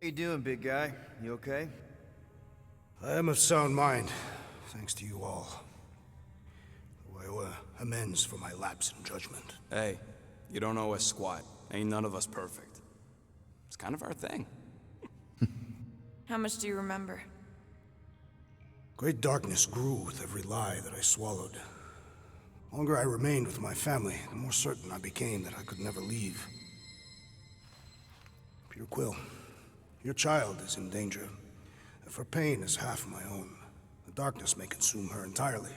How you doing, big guy? You okay? I am of sound mind, thanks to you all. I owe amends for my lapse in judgment. Hey, you don't owe us squat. Ain't none of us perfect. It's kind of our thing. How much do you remember? Great darkness grew with every lie that I swallowed. The longer I remained with my family, the more certain I became that I could never leave. Peter Quill, your child is in danger. If her pain is half my own, the darkness may consume her entirely.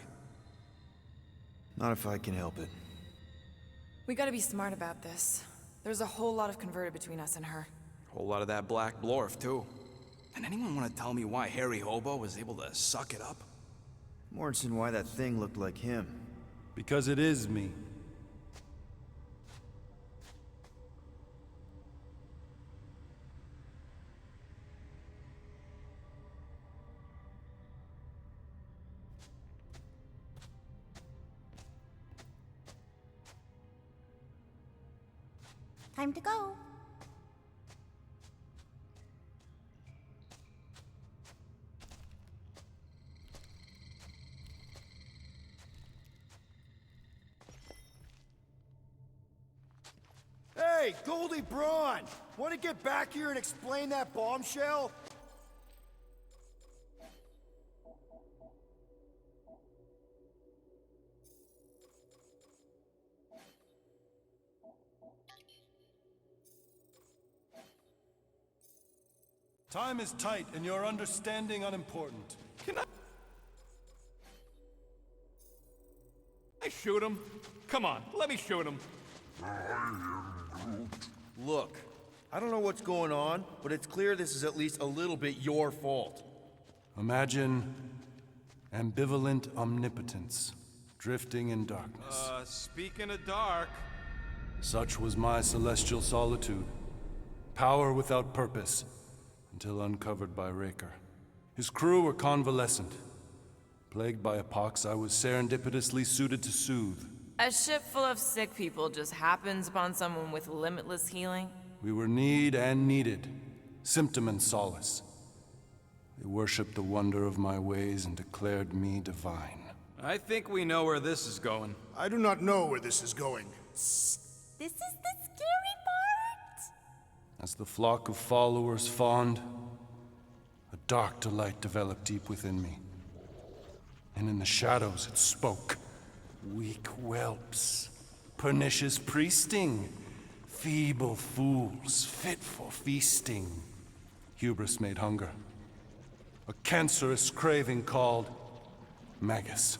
Not if I can help it. We gotta be smart about this. There's a whole lot of converted between us and her. Whole lot of that black blorf, too. And anyone want to tell me why Harry Hobo was able to suck it up? Morrison, why that thing looked like him. Because it is me. Time to go. Hey, Goldie Braun! Want to get back here and explain that bombshell? Time is tight and your understanding unimportant. Can I shoot him? Come on, let me shoot him. Look, I don't know what's going on, but it's clear this is at least a little bit your fault. Imagine ambivalent omnipotence, drifting in darkness. Speaking of dark... Such was my celestial solitude. Power without purpose, until uncovered by Raker. His crew were convalescent. Plagued by a pox I was serendipitously suited to soothe. A ship full of sick people just happens upon someone with limitless healing? We were need and needed, symptom and solace. They worshipped the wonder of my ways and declared me divine. I think we know where this is going. I do not know where this is going. This is the scary part. As the flock of followers fawned, a dark delight developed deep within me. And in the shadows it spoke. Weak whelps, pernicious priesting, feeble fools, fit for feasting. Hubris made hunger. A cancerous craving called Magus.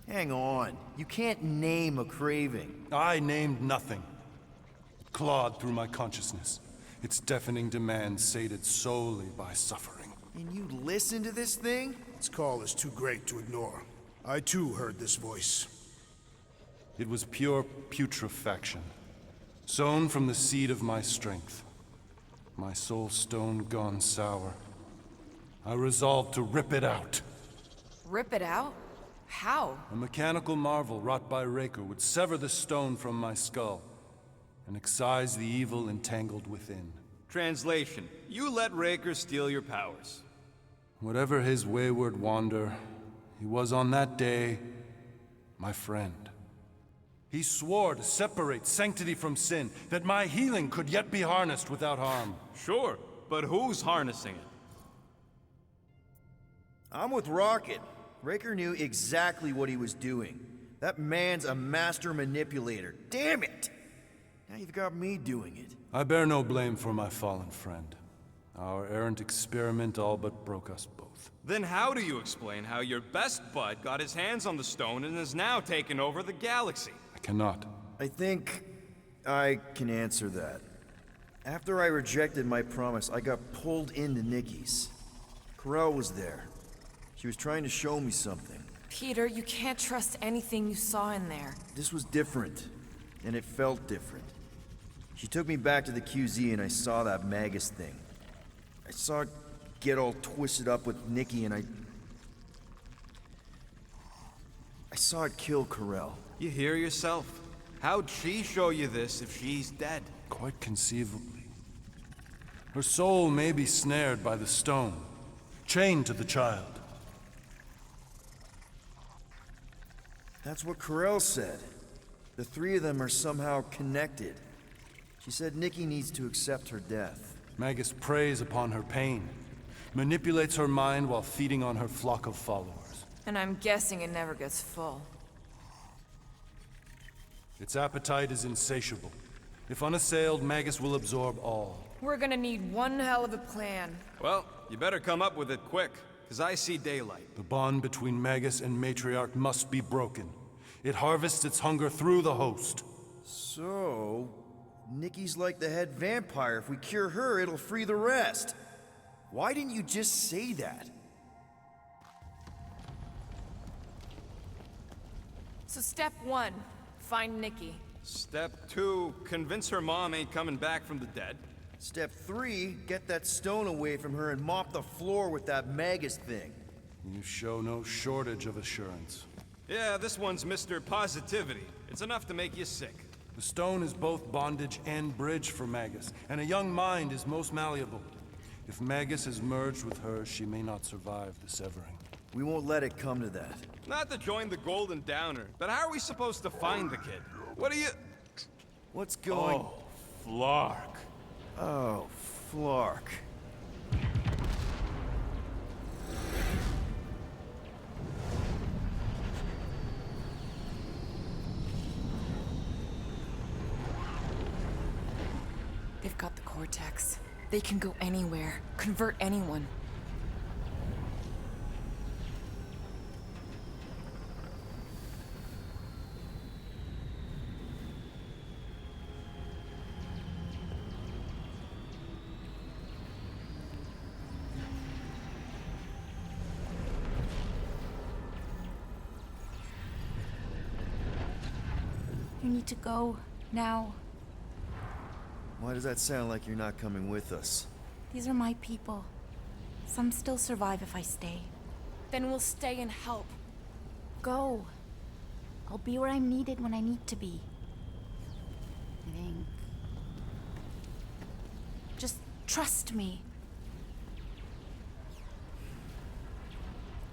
Hang on. You can't name a craving. I named nothing. It clawed through my consciousness, its deafening demands sated solely by suffering. And you listen to this thing? Its call is too great to ignore. I too heard this voice. It was pure putrefaction, sown from the seed of my strength. My soul stone gone sour. I resolved to rip it out. Rip it out? How? A mechanical marvel wrought by Raker would sever the stone from my skull and excise the evil entangled within. Translation: you let Raker steal your powers. Whatever his wayward wander, he was on that day my friend. He swore to separate sanctity from sin, that my healing could yet be harnessed without harm. Sure, but who's harnessing it? I'm with Rocket. Raker knew exactly what he was doing. That man's a master manipulator. Damn it! Now you've got me doing it. I bear no blame for my fallen friend. Our errant experiment all but broke us both. Then how do you explain how your best bud got his hands on the stone and is now taking over the galaxy? I cannot. I think I can answer that. After I rejected my promise, I got pulled into Nikki's. Corel was there. She was trying to show me something. Peter, you can't trust anything you saw in there. This was different, and it felt different. She took me back to the QZ and I saw that Magus thing. I saw it get all twisted up with Nikki and I saw it kill Corel. You hear yourself? How'd she show you this if she's dead? Quite conceivably. Her soul may be snared by the stone, chained to the child. That's what Corell said. The three of them are somehow connected. She said Nikki needs to accept her death. Magus preys upon her pain, manipulates her mind while feeding on her flock of followers. And I'm guessing it never gets full. Its appetite is insatiable. If unassailed, Magus will absorb all. We're gonna need one hell of a plan. Well, you better come up with it quick, because I see daylight. The bond between Magus and Matriarch must be broken. It harvests its hunger through the host. So, Nikki's like the head vampire. If we cure her, it'll free the rest. Why didn't you just say that? So step 1, find Nikki. Step 2, convince her mom ain't coming back from the dead. Step 3, get that stone away from her and mop the floor with that Magus thing. You show no shortage of assurance. Yeah, this one's Mr. Positivity. It's enough to make you sick. The stone is both bondage and bridge for Magus, and a young mind is most malleable. If Magus is merged with her, she may not survive the severing. We won't let it come to that. Not to join the Golden Downer, but how are we supposed to find the kid? What are you... What's going... Oh, Flark. Oh, Flark. They've got the Cortex. They can go anywhere, convert anyone. You need to go now. Why does that sound like you're not coming with us? These are my people. Some still survive if I stay. Then we'll stay and help. Go. I'll be where I'm needed when I need to be. I think. Just trust me.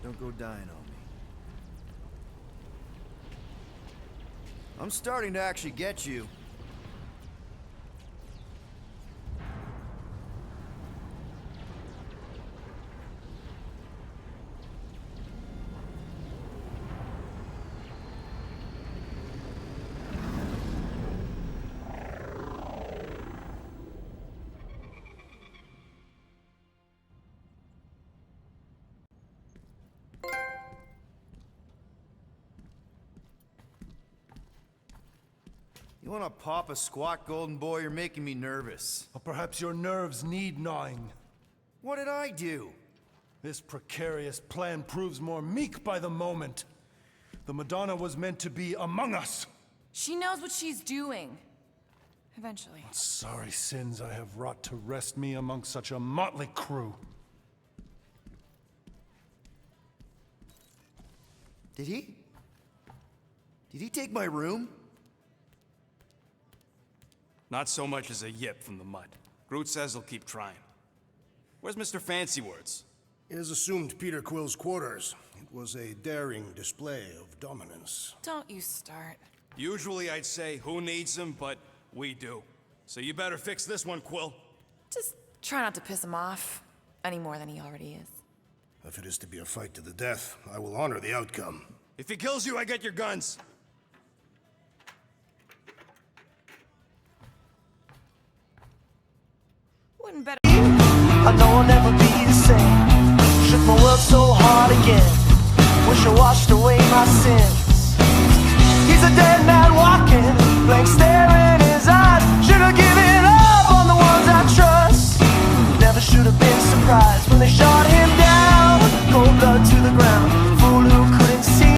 Don't go dying on me. I'm starting to actually get you. You wanna pop a squat, Golden Boy? You're making me nervous. Or perhaps your nerves need gnawing. What did I do? This precarious plan proves more meek by the moment. The Madonna was meant to be among us. She knows what she's doing. Eventually. Sorry sins I have wrought to wrest me among such a motley crew. Did he? Did he take my room? Not so much as a yip from the mud. Groot says he'll keep trying. Where's Mr. Fancy Words? It is assumed Peter Quill's quarters. It was a daring display of dominance. Don't you start. Usually I'd say, who needs him, but we do. So you better fix this one, Quill. Just try not to piss him off any more than he already is. If it is to be a fight to the death, I will honor the outcome. If he kills you, I get your guns. Wouldn't bet. I know I'll never be the same. Shook my world so hard again. Wish I washed away my sins. He's a dead man walking, blank staring.